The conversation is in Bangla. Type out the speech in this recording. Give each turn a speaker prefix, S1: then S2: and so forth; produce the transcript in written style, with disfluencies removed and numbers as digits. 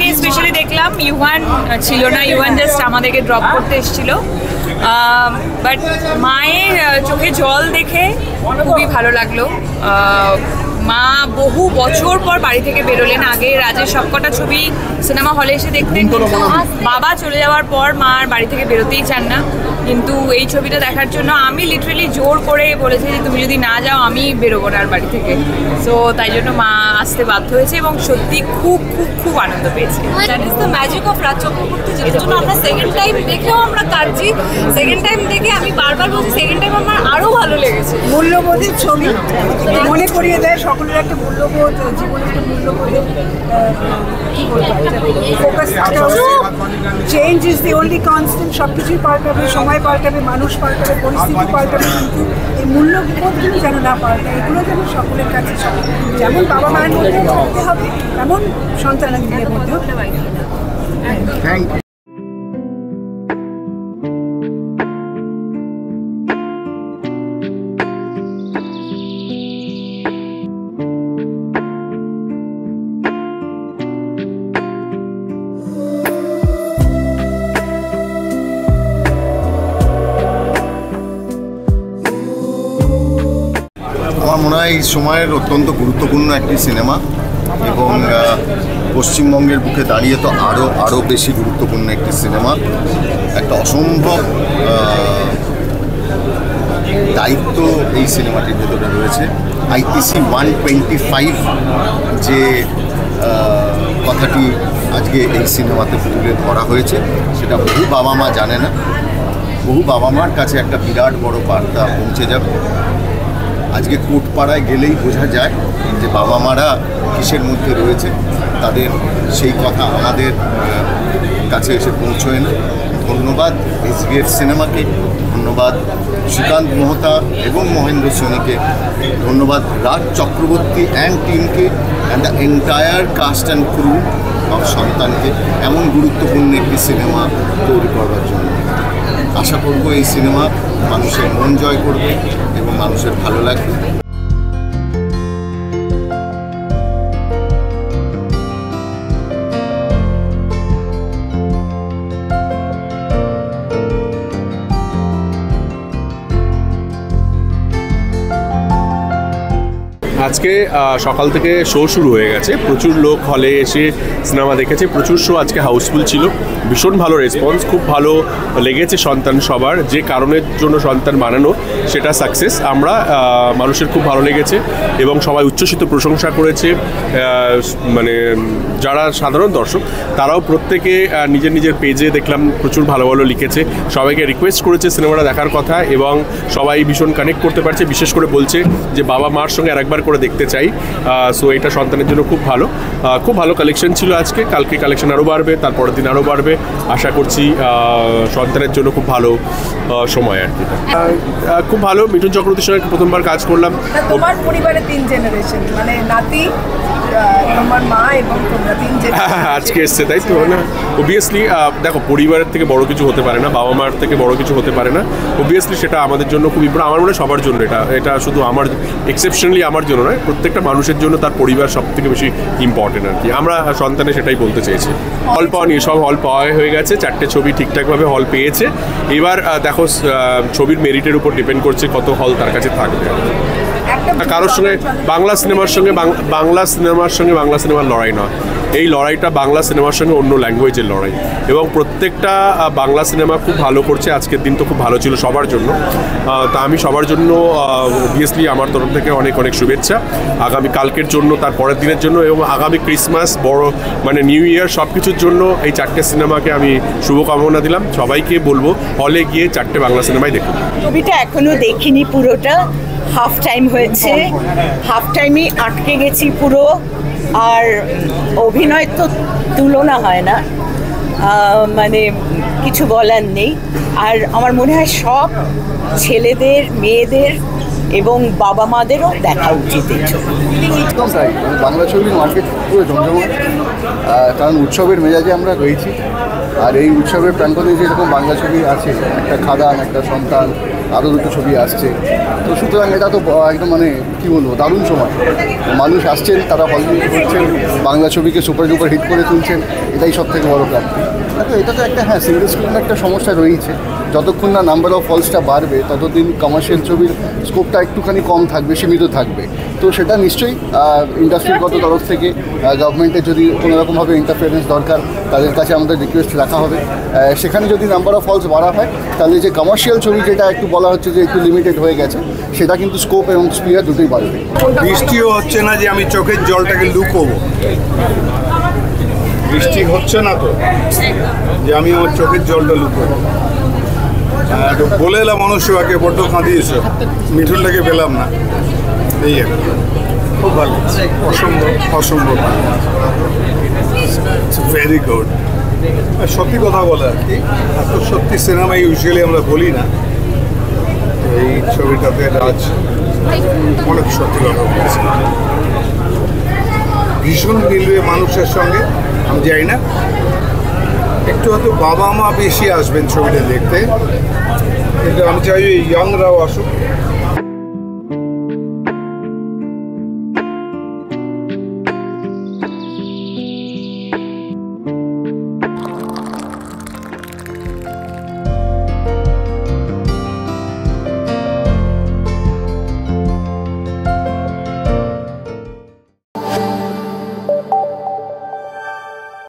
S1: নিয়ে স্পেশালি দেখলাম। ইউহান ছিল না, ইউহান জাস্ট আমাদেরকে ড্রপ করতে এসেছিল। বাট মায়ের চোখে জল দেখে খুবই ভালো লাগলো। মা বহু বছর পর বাড়ি থেকে বেরোলেন। আগে রাজের সবকটা ছবি সিনেমা হলে এসে দেখতেন, বাবা চলে যাওয়ার পর মা আর বাড়ি থেকে বেরোতেই চান না। কিন্তু এই ছবিটা দেখার জন্য আমি লিটারেলি জোর করে বলেছি যে তুমি যদি না যাও আমি বেরোবো না আর বাড়ি থেকে। সো তাই জন্য মা আসতে বাধ্য হয়েছে এবং সত্যি খুব খুব খুব আনন্দ পেয়েছে।
S2: That is the magic of Raj Chakraborty, যেটার জন্য আমরা সেকেন্ড টাইম দেখেও আমরা কাঁদছি। সেকেন্ড টাইম দেখে আমি বারবার বলছি সেকেন্ড টাইম আমার আরও ভালো লেগেছে।
S3: মূল্যবোধের ছবি মনে করিয়ে দেয় সকলের একটা মূল্যবোধ, জীবনের একটা মূল্যবোধের ফোকাস থাকা উচিত। Change is the only constant. সব কিছুই পাল্টাবে, সময় পাল্টাবে, মানুষ পাল্টাবে, পরিস্থিতি পাল্টাবে, কিন্তু এই মূল্যবোধগুলো যেন না পাল্টায়। এগুলো যেন সকলের কাছে যেমন বাবা মায়ের মধ্যে চলতে হবে তেমন সন্তানদের মধ্যেও।
S4: আমার মনে হয় এই সময়ের অত্যন্ত গুরুত্বপূর্ণ একটি সিনেমা এবং পশ্চিমবঙ্গের বুকে দাঁড়িয়ে তো আরও বেশি গুরুত্বপূর্ণ একটি সিনেমা। একটা অসম্ভব দায়িত্ব এই সিনেমাটির ভেতরে রয়েছে। IPC 125 যে কথাটি আজকে এই সিনেমাতে তুলে ধরা হয়েছে সেটা বহু বাবা মা জানে না। বহু বাবা মার কাছে একটা বিরাট বড় বার্তা পৌঁছে যাবে। আজকে কোটপাড়ায় গেলেই বোঝা যায় যে বাবা মারা কিসের মধ্যে রয়েছে, তাদের সেই কথা আমাদের কাছে এসে পৌঁছয় না। ধন্যবাদ SBF সিনেমাকে, ধন্যবাদ শ্রীকান্ত মোহতা এবং মহেন্দ্র সোনিকে, ধন্যবাদ রাজ চক্রবর্তী অ্যান্ড টিমকে and the entire caste and crew of সন্তানকে এমন গুরুত্বপূর্ণ একটি সিনেমা তৈরি করার জন্য। আশা করব এই সিনেমা মানুষের মন জয় করবে এবং মানুষের ভালো লাগবে।
S5: আজকে সকাল থেকে শো শুরু হয়ে গেছে, প্রচুর লোক হলে এসে সিনেমা দেখেছে, প্রচুর শো আজকে হাউসফুল ছিল, ভীষণ ভালো রেসপন্স, খুব ভালো লেগেছে সন্তান সবার। যে কারণের জন্য সন্তান বানানো সেটা সাকসেস, আমরা মানুষের খুব ভালো লেগেছে এবং সবাই উচ্ছ্বসিত প্রশংসা করেছে। মানে যারা সাধারণ দর্শক তারাও প্রত্যেকে নিজের নিজের পেজে দেখলাম প্রচুর ভালো ভালো লিখেছে, সবাইকে রিকোয়েস্ট করেছে সিনেমাটা দেখার কথা এবং সবাই ভীষণ কানেক্ট করতে পারছে। বিশেষ করে বলছে যে বাবা মার সঙ্গে আরেকবার করে দেখতে চাই। সো এটা সন্তানের জন্য খুব ভালো কালেকশন ছিল আজকে। কালকে কালেকশন আরও বাড়বে, তারপরের দিন আরও বাড়বে। আশা করছি সন্তানের জন্য খুব ভালো সময় আর কি। খুব ভালো। মিঠুন চক্রবর্তীর সঙ্গে প্রথমবার কাজ করলাম।
S3: তোমার পরিবারে 3 জেনারেশন, মানে নাতি, তোমার মা এবং তোমরা 3 জেনারেশন
S5: আজকে এসছে, তাই তো না? অবভিয়াসলি দেখো, পরিবারের থেকে বড় কিছু হতে পারে না, বাবা মার থেকে বড় কিছু হতে পারে না। অবভিয়াসলি সেটা আমাদের জন্য খুব ইম্পর্টেন্ট। আমার মনে হয় সবার জন্য এটা শুধু আমার এক্সেপশনালি আমার জন্য নয়, প্রত্যেকটা মানুষের জন্য তার পরিবার সব থেকে বেশি ইম্পর্টেন্ট আর কি। আমরা সন্তানে সেটাই বলতে চেয়েছি। হল পাওয়া নিয়ে সব হল পাওয়া হয়ে গেছে, 4টে ছবি ঠিকঠাকভাবে হল পেয়েছে। এবার দেখো ছবির মেরিটের উপর ডিপেন্ড করছে কত হল তার কাছে থাকবে। কারোর সঙ্গে বাংলা সিনেমার সঙ্গে বাংলা সিনেমার লড়াই নয়, এই লড়াইটা বাংলা সিনেমার সঙ্গে অন্য ল্যাঙ্গুয়েজের লড়াই এবং প্রত্যেকটা বাংলা সিনেমা খুব ভালো করছে। আজকের দিন তো খুব ভালো ছিল সবার জন্য। তা আমি সবার জন্য অবভিয়াসলি আমার তরফ থেকে অনেক শুভেচ্ছা আগামী কালকের জন্য, তার পরের দিনের জন্য এবং আগামী ক্রিসমাস, বড় মানে নিউ ইয়ার সব কিছুর জন্য এই 4টে সিনেমাকে আমি শুভকামনা দিলাম। সবাইকে বলবো হলে গিয়ে 4টে বাংলা সিনেমাই দেখুন।
S6: ছবিটা এখনো দেখিনি পুরোটা, হাফ টাইম হয়েছে, হাফ টাইমই আটকে গেছি পুরো। আর অভিনয় তো তুলনা হয় না, মানে কিছু বলার নেই। আর আমার মনে হয় সব ছেলেদের, মেয়েদের এবং বাবা মাদেরও দেখা উচিত এই ছবি।
S7: বাংলা ছবির মার্কেট পুরো জমজমাট, কারণ উৎসবের মেজাজে আমরা রয়েছি। আর এই উৎসবের প্রাঙ্গণে যেরকম বাংলা ছবি আছে, একটা খাদান, একটা সন্তান, আরও দুটো ছবি আসছে। তো সুতরাং এটা তো একদম মানে কী বলবো, দারুণ সময়। মানুষ আসছেন, তারা হল করছেন, বাংলা ছবিকে সুপার ডুপার হিট করে তুলছেন, এটাই সব থেকে বড় প্রাপ্তি। দেখো এটা তো একটা সিঙ্গেল স্ক্রিনের একটা সমস্যা রয়েছে, যতক্ষণ না নাম্বার অফ হলসটা বাড়বে ততদিন কমার্শিয়াল ছবির স্কোপটা একটুখানি কম থাকবে, সীমিত থাকবে। তো সেটা নিশ্চয়ই ইন্ডাস্ট্রিগত তরফ থেকে গভর্নমেন্টের যদি কোনোরকমভাবে ইন্টারফারেন্স দরকার, তাদের কাছে আমাদের রিকোয়েস্ট রাখা হবে। সেখানে যদি নাম্বার অফ হলস বাড়া হয়, তাহলে যে কমার্শিয়াল ছবি যেটা একটু বলা হচ্ছে যে একটু লিমিটেড হয়ে গেছে, সেটা কিন্তু স্কোপ এবং স্পিড দুটোই বাড়বে।
S8: বৃষ্টিও হচ্ছে না যে আমি চোখের জলটাকে লুকোবো, বৃষ্টি হচ্ছে না তো যে আমি আমার চোখের জলটা লুকোবো। বলে এলাম মনুষ্যকে বড্ড কাঁদিয়েছে, মিঠুনটাকে পেলাম না, এই খুব ভালো, অসম্ভব অসম্ভব, ভেরি গুড। সত্যি কথা বলে আর কি, এত সত্যি সিনেমা ইউজুয়ালি আমরা বলি না। এই ছবিটাতে রাজ অনেক সত্যি কথা বলেছে, ভীষণ মিলবে মানুষের সঙ্গে। আমি জানি না, একটু হয়তো বাবা মা বেশি আসবেন ছবিটা দেখতে, কিন্তু আমি চাই ইয়াংরাও আসুক,